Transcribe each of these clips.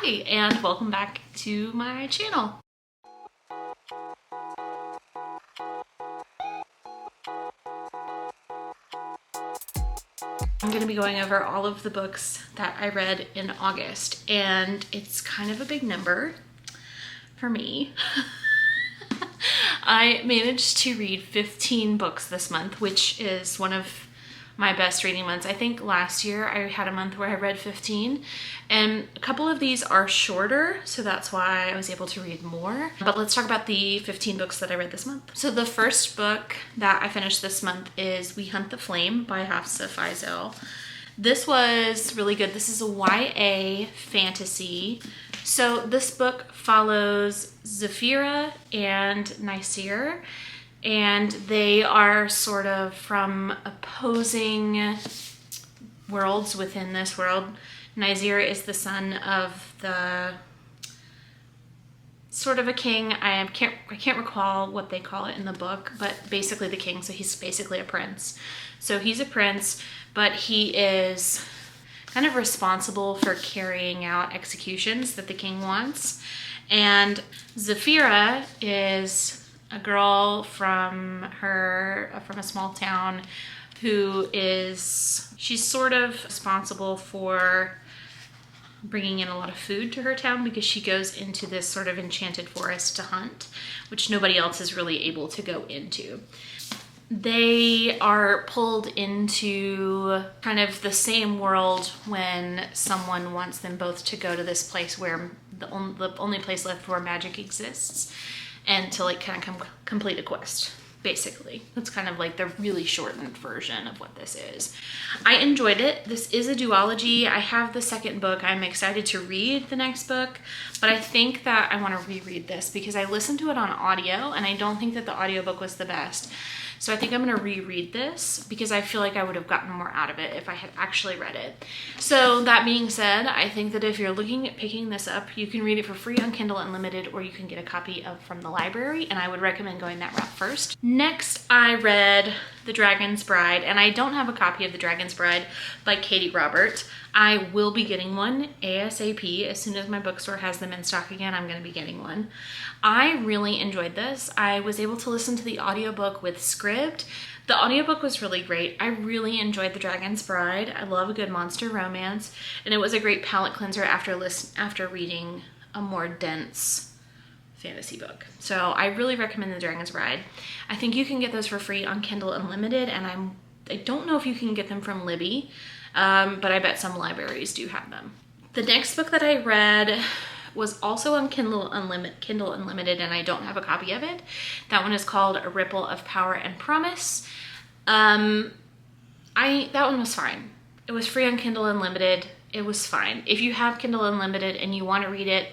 Hi, and welcome back to my channel. I'm going to be going over all of the books that I read in August, and it's kind of a big number for me. I managed to read 15 books this month, which is one of my best reading months. I think last year I had a month where I read 15, and a couple of these are shorter, so that's why I was able to read more. But let's talk about the 15 books that I read this month. So the first book that I finished this month is We Hunt the Flame by Hafsah Faizal. This was really good. This is a YA fantasy. So this book follows Zafira and Nasir, and they are sort of from opposing worlds within this world. Nasir is the son of the sort of a king. I can't recall what they call it in the book, but basically the king. So he's basically a prince. So he's a prince, but he is kind of responsible for carrying out executions that the king wants. And Zafira is a girl from a small town she's sort of responsible for bringing in a lot of food to her town because she goes into this sort of enchanted forest to hunt, which nobody else is really able to go into. They are pulled into kind of the same world when someone wants them both to go to this place where the only place left where magic exists, and to like kind of complete a quest, basically. That's kind of like the really shortened version of what this is. I enjoyed it. This is a duology. I have the second book. I'm excited to read the next book, but I think that I want to reread this because I listened to it on audio and I don't think that the audiobook was the best. So I think I'm going to reread this because I feel like I would have gotten more out of it if I had actually read it. So that being said, I think that if you're looking at picking this up, you can read it for free on Kindle Unlimited, or you can get a copy from the library, and I would recommend going that route first. Next, I read The Dragon's Bride, and I don't have a copy of The Dragon's Bride by Katee Robert. I will be getting one ASAP. As soon as my bookstore has them in stock again, I'm going to be getting one. I really enjoyed this. I was able to listen to the audiobook with script. The audiobook was really great. I really enjoyed The Dragon's Bride. I love a good monster romance, and it was a great palate cleanser after reading a more dense fantasy book. So I really recommend The Dragon's Bride. I think you can get those for free on Kindle Unlimited, and I don't know if you can get them from Libby, but I bet some libraries do have them. The next book that I read was also on Kindle Unlimited, and I don't have a copy of it. That one is called A Ripple of Power and Promise. That one was fine. It was free on Kindle Unlimited. It was fine. If you have Kindle Unlimited and you want to read it,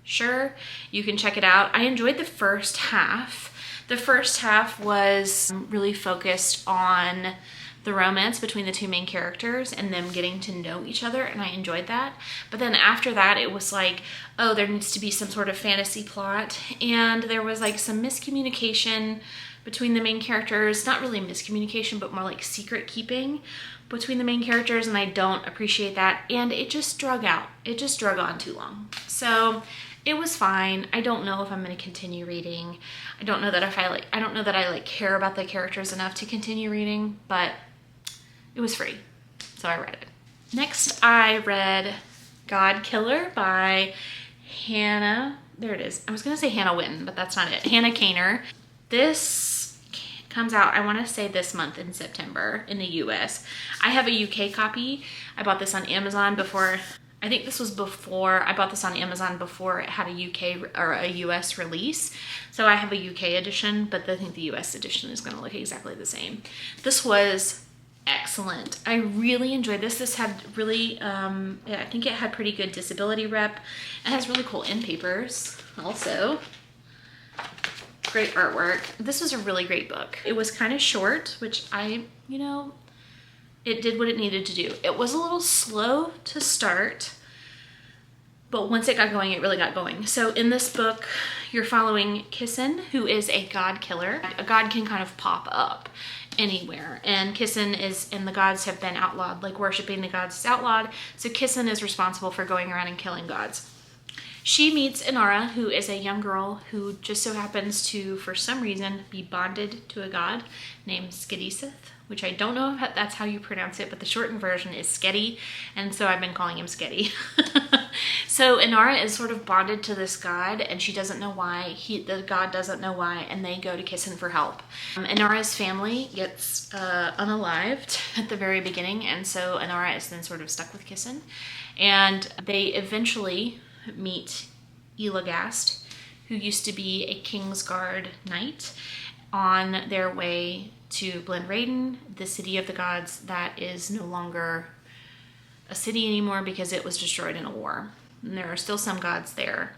sure, you can check it out. I enjoyed the first half. The first half was really focused on the romance between the two main characters and them getting to know each other, and I enjoyed that. But then after that, it was like, oh, there needs to be some sort of fantasy plot, and there was like some miscommunication between the main characters. Not really miscommunication, but more like secret keeping between the main characters, and I don't appreciate that, and it just drug out. It just drug on too long. So it was fine. I don't know if I'm going to continue reading. I don't know that I care about the characters enough to continue reading, but it was free, so I read it. Next, I read Godkiller by Hannah. There it is. I was going to say Hannah Witten, but that's not it. Hannah Kaner. This comes out, I want to say this month in September in the US. I have a UK copy. I bought this on Amazon before. I think this was before, I bought this on Amazon before it had a UK or a US release. So I have a UK edition, but I think the US edition is going to look exactly the same. This was excellent. I really enjoyed this. This had really, I think it had pretty good disability rep. It has really cool end papers also. Great artwork. This was a really great book. It was kind of short, which it did what it needed to do. It was a little slow to start, but once it got going, it really got going. So in this book, you're following Kissin, who is a god killer. A god can kind of pop up anywhere, and Kissin and the gods have been outlawed, like worshiping the gods is outlawed. So Kissin is responsible for going around and killing gods. She meets Inara, who is a young girl who just so happens to, for some reason, be bonded to a god named Skidisith, which I don't know if that's how you pronounce it, but the shortened version is Skedi, and so I've been calling him Skedi. So Inara is sort of bonded to this god, and she doesn't know why. The god doesn't know why, and they go to Kissin for help. Inara's family gets unalived at the very beginning, and so Inara is then sort of stuck with Kissin. And they eventually meet Elagast, who used to be a Kingsguard knight, on their way to Blenraden, the city of the gods that is no longer a city anymore because it was destroyed in a war. And there are still some gods there.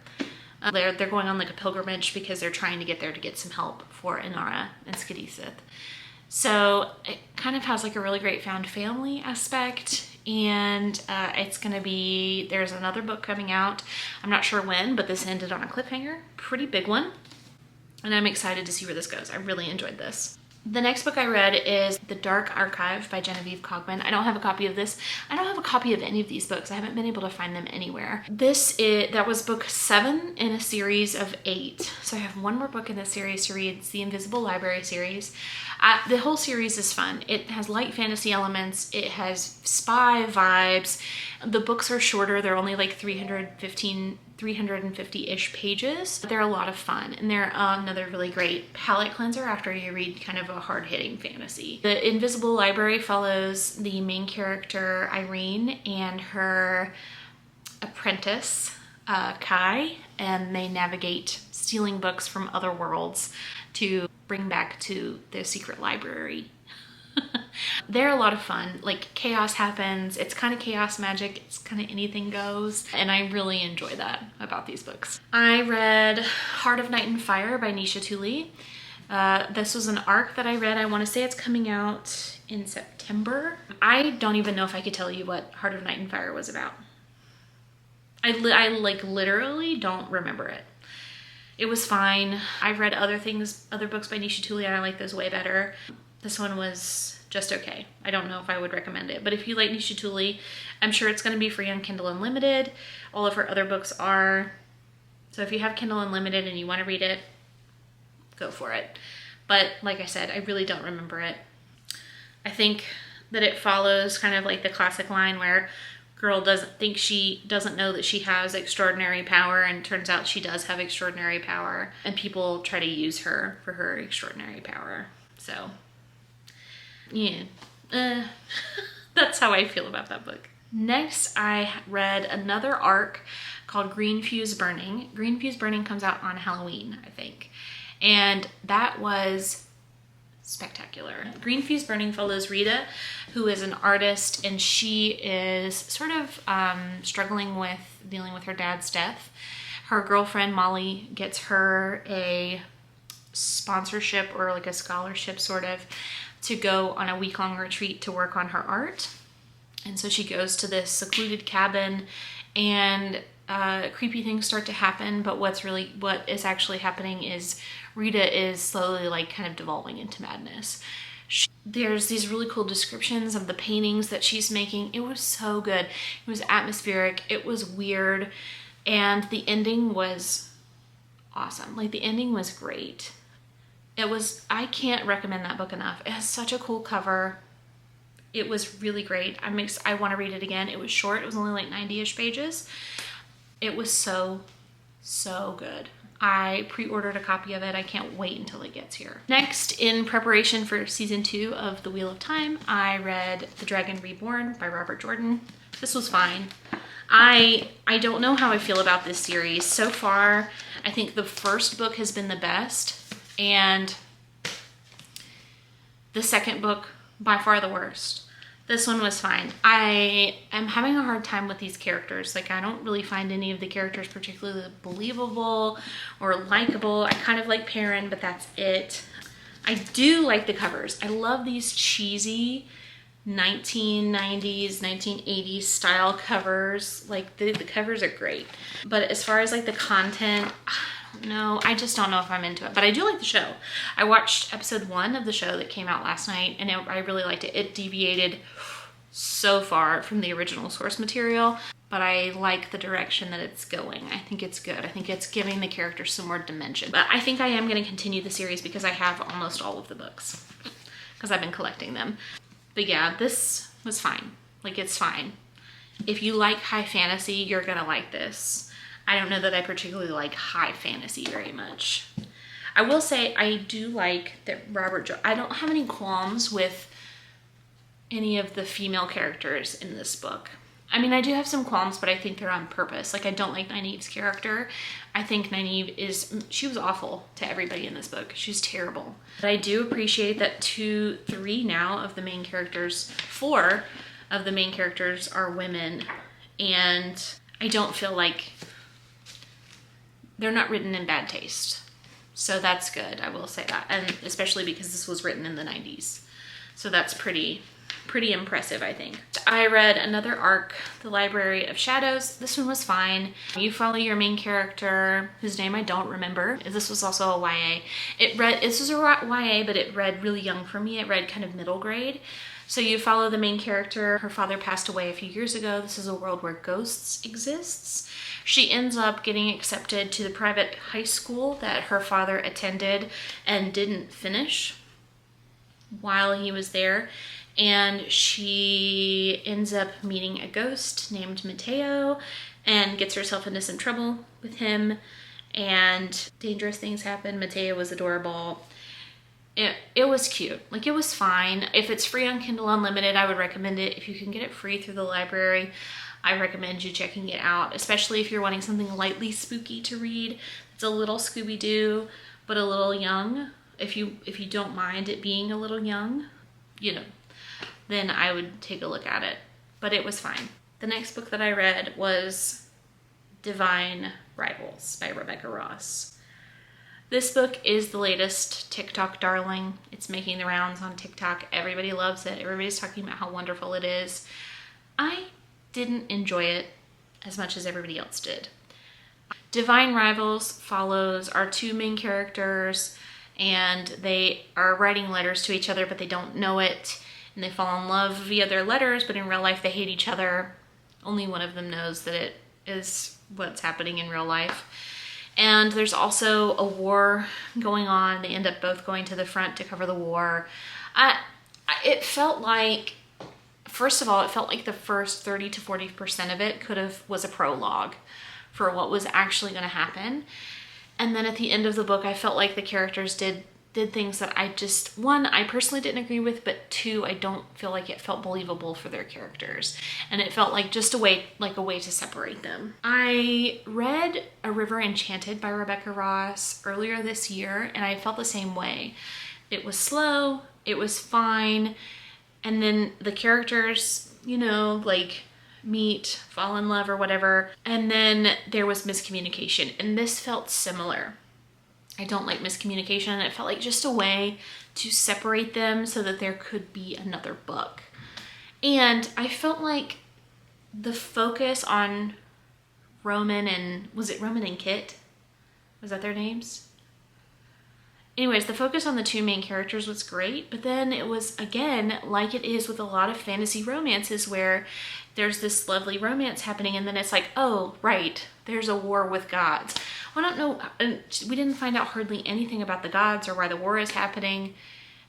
They're going on like a pilgrimage because they're trying to get there to get some help for Inara and Skidisith. So it kind of has like a really great found family aspect, and it's going to be, there's another book coming out. I'm not sure when, but this ended on a cliffhanger, pretty big one. And I'm excited to see where this goes. I really enjoyed this. The next book I read is The Dark Archive by Genevieve Cogman. I don't have a copy of this. I don't have a copy of any of these books. I haven't been able to find them anywhere. That was book 7 in a series of 8. So I have one more book in this series to read. It's the Invisible Library series. The whole series is fun. It has light fantasy elements. It has spy vibes. The books are shorter. They're only like 350-ish pages. They're a lot of fun, and they're another really great palate cleanser after you read kind of a hard-hitting fantasy. The Invisible Library follows the main character Irene and her apprentice Kai, and they navigate stealing books from other worlds to bring back to their secret library. They're a lot of fun. Like, chaos happens. It's kind of chaos magic. It's kind of anything goes. And I really enjoy that about these books. I read Heart of Night and Fire by Nisha Tuli. This was an arc that I read. I want to say it's coming out in September. I don't even know if I could tell you what Heart of Night and Fire was about. I like literally don't remember it. It was fine. I've read other books by Nisha Tuli, and I like those way better. This one was just okay. I don't know if I would recommend it, but if you like Nisha Tuli, I'm sure it's going to be free on Kindle Unlimited. All of her other books are. So if you have Kindle Unlimited and you want to read it, go for it. But like I said, I really don't remember it. I think that it follows kind of like the classic line where girl doesn't know that she has extraordinary power, and it turns out she does have extraordinary power, and people try to use her for her extraordinary power. So yeah, that's how I feel about that book. Next, I read another arc called Green Fuse Burning. Green Fuse Burning comes out on Halloween, I think. And that was spectacular. Green Fuse Burning follows Rita, who is an artist, and she is sort of struggling with dealing with her dad's death. Her girlfriend, Molly, gets her a sponsorship or like a scholarship sort of to go on a week-long retreat to work on her art. And so she goes to this secluded cabin, and creepy things start to happen, but what is actually happening is Rita is slowly like kind of devolving into madness. There's these really cool descriptions of the paintings that she's making. It was so good. It was atmospheric. It was weird. And the ending was awesome. Like, the ending was great. I can't recommend that book enough. It has such a cool cover. It was really great. I want to read it again. It was short. It was only like 90-ish pages. It was so, so good. I pre-ordered a copy of it. I can't wait until it gets here. Next, in preparation for season 2 of The Wheel of Time, I read The Dragon Reborn by Robert Jordan. This was fine. I don't know how I feel about this series. So far, I think the first book has been the best, and the second book, by far the worst. This one was fine. I am having a hard time with these characters. Like, I don't really find any of the characters particularly believable or likable. I kind of like Perrin, but that's it. I do like the covers. I love these cheesy 1990s, 1980s style covers. Like, the covers are great. But as far as like the content, no, I just don't know if I'm into it, but I do like the show. I watched episode 1 of the show that came out last night, and I really liked it. It deviated so far from the original source material. but I like the direction that it's going. I think it's good. I think it's giving the characters some more dimension. But I think I am going to continue the series because I have almost all of the books because I've been collecting them. But yeah, this was fine. Like, it's fine. If you like high fantasy, you're going to like this. I don't know that I particularly like high fantasy very much. I will say I do like that I don't have any qualms with any of the female characters in this book. I mean, I do have some qualms, but I think they're on purpose. Like, I don't like Nynaeve's character. I think Nynaeve she was awful to everybody in this book. She's terrible. But I do appreciate that 4 of the main characters are women. And I don't feel like they're not written in bad taste. So that's good, I will say that. And especially because this was written in the 90s. So that's pretty impressive, I think. I read another arc, The Library of Shadows. This one was fine. You follow your main character, whose name I don't remember. This was also a YA. This was a YA, but it read really young for me. It read kind of middle grade. So you follow the main character. Her father passed away a few years ago. This is a world where ghosts exists. She ends up getting accepted to the private high school that her father attended and didn't finish while he was there. And she ends up meeting a ghost named Mateo and gets herself into some trouble with him, and dangerous things happen. Mateo was adorable. It was cute. Like, it was fine. If it's free on Kindle Unlimited, I would recommend it. If you can get it free through the library, I recommend you checking it out, especially if you're wanting something lightly spooky to read. It's a little Scooby-Doo, but a little young. If you don't mind it being a little young, then I would take a look at it. But it was fine. The next book that I read was Divine Rivals by Rebecca Ross. This book is the latest TikTok darling. It's making the rounds on TikTok. Everybody loves it. Everybody's talking about how wonderful it is. I didn't enjoy it as much as everybody else did. Divine Rivals follows our 2 main characters, and they are writing letters to each other, but they don't know it. And they fall in love via their letters, but in real life they hate each other. Only one of them knows that it is what's happening in real life. And there's also a war going on. They end up both going to the front to cover the war. It felt like, first of all, it felt like the first 30 to 40% of it was a prologue for what was actually going to happen. And then at the end of the book, I felt like the characters did things that I personally didn't agree with, but 2, I don't feel like it felt believable for their characters. And it felt like just a way to separate them. I read A River Enchanted by Rebecca Ross earlier this year, and I felt the same way. It was slow, it was fine, and then the characters, meet, fall in love or whatever, and then there was miscommunication, and this felt similar. I don't like miscommunication, and it felt like just a way to separate them so that there could be another book. And I felt like the focus on Roman and Kit? Was that their names? Anyways, the focus on the 2 main characters was great, but then it was, again, like it is with a lot of fantasy romances where there's this lovely romance happening, and then it's like, oh, right, there's a war with gods. Well, I don't know, we didn't find out hardly anything about the gods or why the war is happening,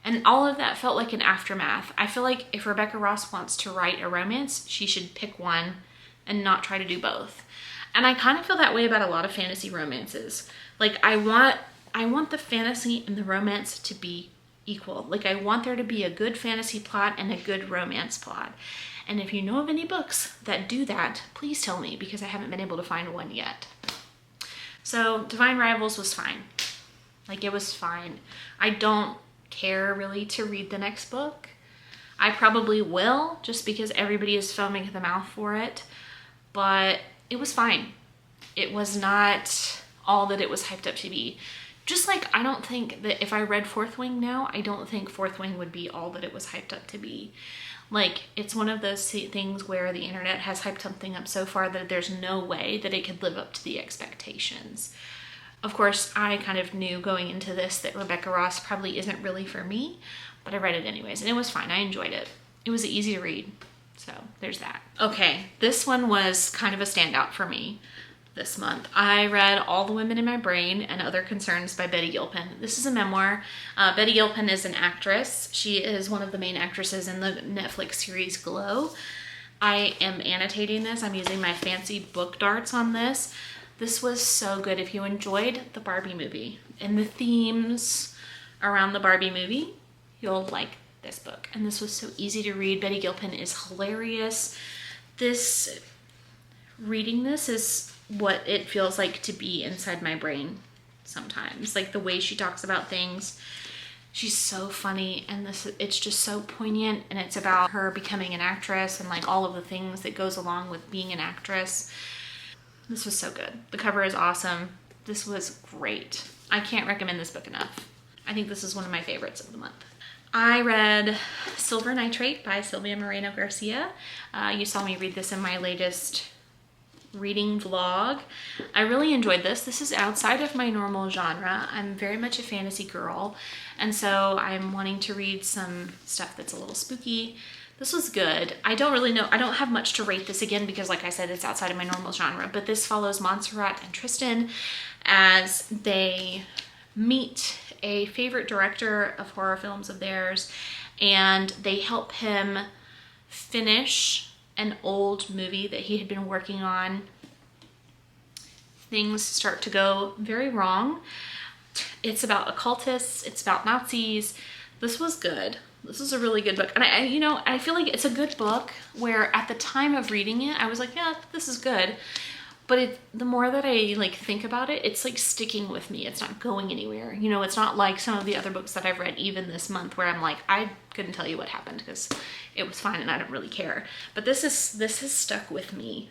and all of that felt like an aftermath. I feel like if Rebecca Ross wants to write a romance, she should pick one and not try to do both. And I kind of feel that way about a lot of fantasy romances. Like, I want the fantasy and the romance to be equal. Like, I want there to be a good fantasy plot and a good romance plot. And if you know of any books that do that, please tell me, because I haven't been able to find one yet. So Divine Rivals was fine. Like, it was fine. I don't care really to read the next book. I probably will, just because everybody is foaming at the mouth for it. But it was fine. It was not all that it was hyped up to be. Just like I don't think that if I read Fourth Wing now, I don't think Fourth Wing would be all that it was hyped up to be. Like, it's one of those things where the internet has hyped something up so far that there's no way that it could live up to the expectations. Of course, I kind of knew going into this that Rebecca Ross probably isn't really for me, but I read it anyways, and it was fine. I enjoyed it. It was easy to read. So there's that. Okay, this one was kind of a standout for me this month. I read All the Women in My Brain and Other Concerns by Betty Gilpin. This is a memoir. Betty Gilpin is an actress. She is one of the main actresses in the Netflix series Glow. I am annotating this. I'm using my fancy book darts on this. This was so good. If you enjoyed the Barbie movie and the themes around the Barbie movie, you'll like this book. And this was so easy to read. Betty Gilpin is hilarious. Reading this is what it feels like to be inside my brain sometimes. Like the way she talks about things. She's so funny, and it's just so poignant, and it's about her becoming an actress and like all of the things that goes along with being an actress. This was so good. The cover is awesome. This was great. I can't recommend this book enough. I think this is one of my favorites of the month. I read Silver Nitrate by Sylvia Moreno Garcia. You saw me read this in my latest reading vlog. I really enjoyed this. This is outside of my normal genre. I'm very much a fantasy girl, and so I'm wanting to read some stuff that's a little spooky. This was good. I don't really know. I don't have much to rate this again because, like I said, it's outside of my normal genre, but this follows Montserrat and Tristan as they meet a favorite director of horror films of theirs, and they help him finish an old movie that he had been working on. Things start to go very wrong. It's about occultists, it's about Nazis. This was good. This was a really good book. And I feel like it's a good book where at the time of reading it, I was like, yeah, this is good. But the more that I like think about it, it's like sticking with me. It's not going anywhere. It's not like some of the other books that I've read even this month where I'm like, I couldn't tell you what happened because it was fine and I don't really care. But this has stuck with me,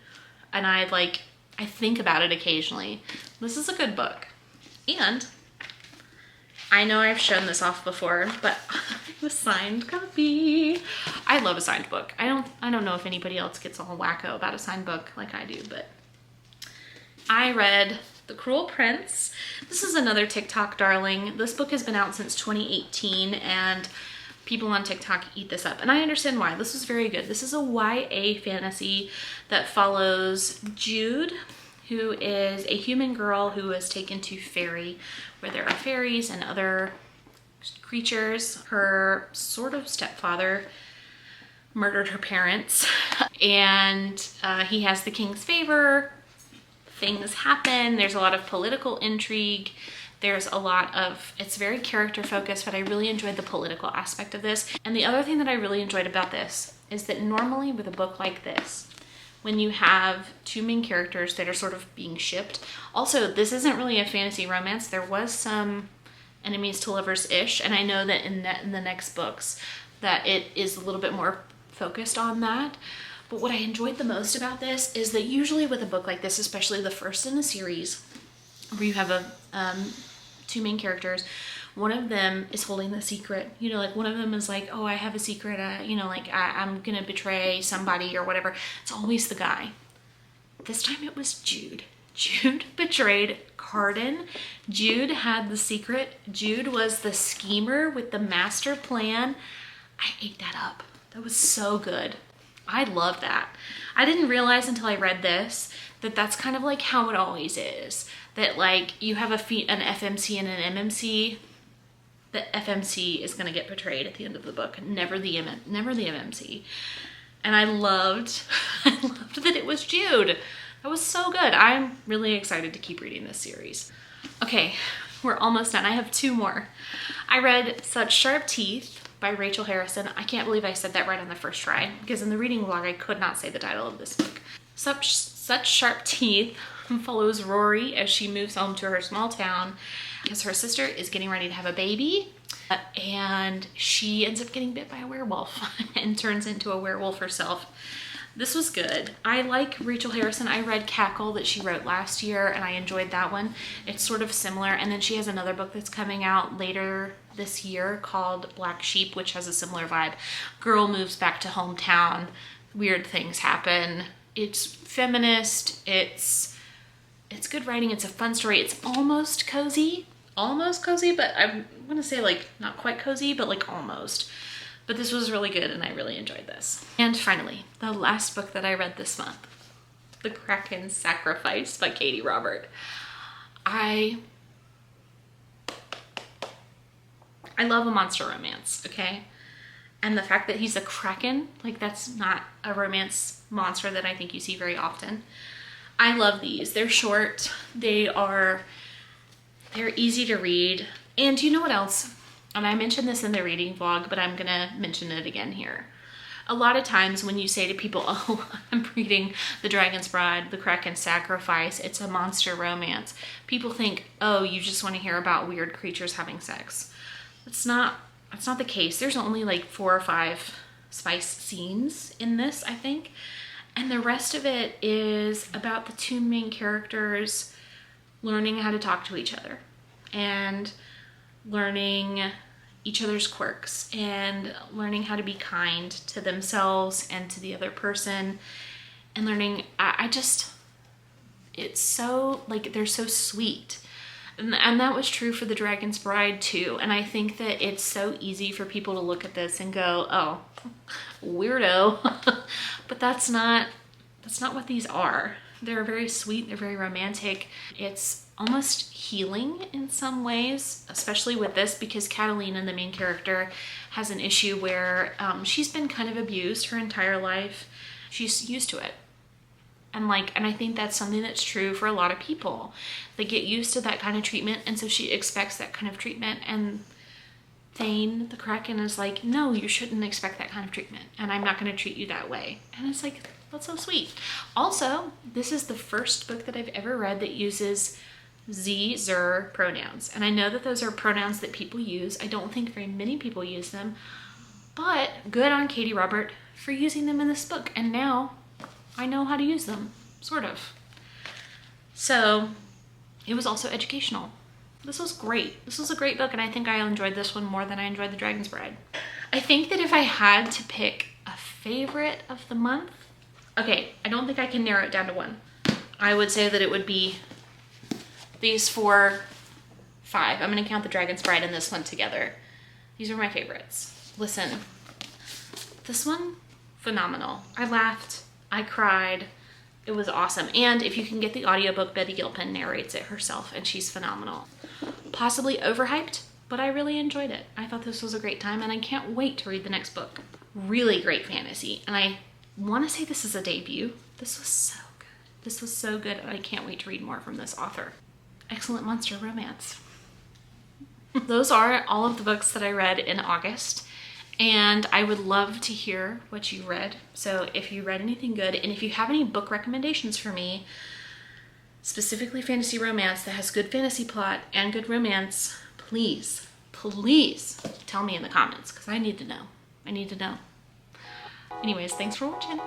and I think about it occasionally. This is a good book. And I know I've shown this off before, but a signed copy. I love a signed book. I don't know if anybody else gets all wacko about a signed book like I do, but I read The Cruel Prince. This is another TikTok darling. This book has been out since 2018, and people on TikTok eat this up. And I understand why. This is very good. This is a YA fantasy that follows Jude, who is a human girl who is taken to fairy, where there are fairies and other creatures. Her sort of stepfather murdered her parents, and he has the king's favor. Things happen. There's a lot of political intrigue. There's a lot of, it's very character focused, but I really enjoyed the political aspect of this. And the other thing that I really enjoyed about this is that normally with a book like this, when you have two main characters that are sort of being shipped, also this isn't really a fantasy romance. There was some enemies to lovers-ish, and I know that in the next books that it is a little bit more focused on that. But what I enjoyed the most about this is that usually with a book like this, especially the first in a series, where you have two main characters, one of them is holding the secret. Like one of them is like, oh, I have a secret, I'm gonna betray somebody or whatever. It's always the guy. This time it was Jude. Jude betrayed Carden. Jude had the secret. Jude was the schemer with the master plan. I ate that up. That was so good. I love that. I didn't realize until I read this that that's kind of like how it always is. That like you have an FMC and an MMC. The FMC is going to get betrayed at the end of the book, never the MMC. And I loved that it was Jude. That was so good. I'm really excited to keep reading this series. Okay, we're almost done. I have two more. I read Such Sharp Teeth by Rachel Harriston. I can't believe I said that right on the first try, because in the reading vlog I could not say the title of this book. Such Sharp Teeth follows Rory as she moves home to her small town because her sister is getting ready to have a baby, and she ends up getting bit by a werewolf and turns into a werewolf herself. This was good. I like Rachel Harriston. I read Cackle that she wrote last year, and I enjoyed that one. It's sort of similar, and then she has another book that's coming out later this year called Black Sheep, which has a similar vibe. Girl moves back to hometown, weird things happen. It's feminist, it's good writing, it's a fun story. It's almost cozy, but I want to say like not quite cozy, but like almost. But this was really good and I really enjoyed this. And finally, the last book that I read this month, The Krakens Sacrifice by Katee Robert. I love a monster romance, okay? And the fact that he's a Kraken, like that's not a romance monster that I think you see very often. I love these. They're short. They're easy to read. And you know what else? And I mentioned this in the reading vlog, but I'm gonna mention it again here. A lot of times when you say to people, oh, I'm reading The Dragon's Bride, The Kraken Sacrifice, it's a monster romance, people think, oh, you just want to hear about weird creatures having sex. That's not the case. There's only like 4 or 5 spice scenes in this, I think. And the rest of it is about the 2 main characters learning how to talk to each other and learning each other's quirks and learning how to be kind to themselves and to the other person and learning, it's so, like, they're so sweet. And that was true for The Dragon's Bride too. And I think that it's so easy for people to look at this and go, oh, weirdo. But that's not what these are. They're very sweet, they're very romantic. It's almost healing in some ways, especially with this, because Catalina, the main character, has an issue where she's been kind of abused her entire life. She's used to it. And I think that's something that's true for a lot of people. They get used to that kind of treatment, and so she expects that kind of treatment. And Thane, the Kraken, is like, no, you shouldn't expect that kind of treatment, and I'm not going to treat you that way. And it's like, that's so sweet. Also, this is the first book that I've ever read that uses ze, zer pronouns. And I know that those are pronouns that people use. I don't think very many people use them, but good on Katee Robert for using them in this book. And now I know how to use them, sort of. So it was also educational. This was great. This was a great book, and I think I enjoyed this one more than I enjoyed The Dragon's Bride. I think that if I had to pick a favorite of the month, okay, I don't think I can narrow it down to one. I would say that it would be these 4, 5. I'm gonna count The Dragon's Bride and this one together. These are my favorites. Listen, this one, phenomenal. I laughed, I cried, it was awesome. And if you can get the audiobook, Betty Gilpin narrates it herself, and she's phenomenal. Possibly overhyped, but I really enjoyed it. I thought this was a great time, and I can't wait to read the next book. Really great fantasy, and I want to say this is a debut. This was so good. This was so good, and I can't wait to read more from this author. Excellent monster romance. Those are all of the books that I read in August, and I would love to hear what you read. So if you read anything good, and if you have any book recommendations for me, specifically fantasy romance that has good fantasy plot and good romance, please tell me in the comments, because I need to know. I need to know. Anyways, thanks for watching.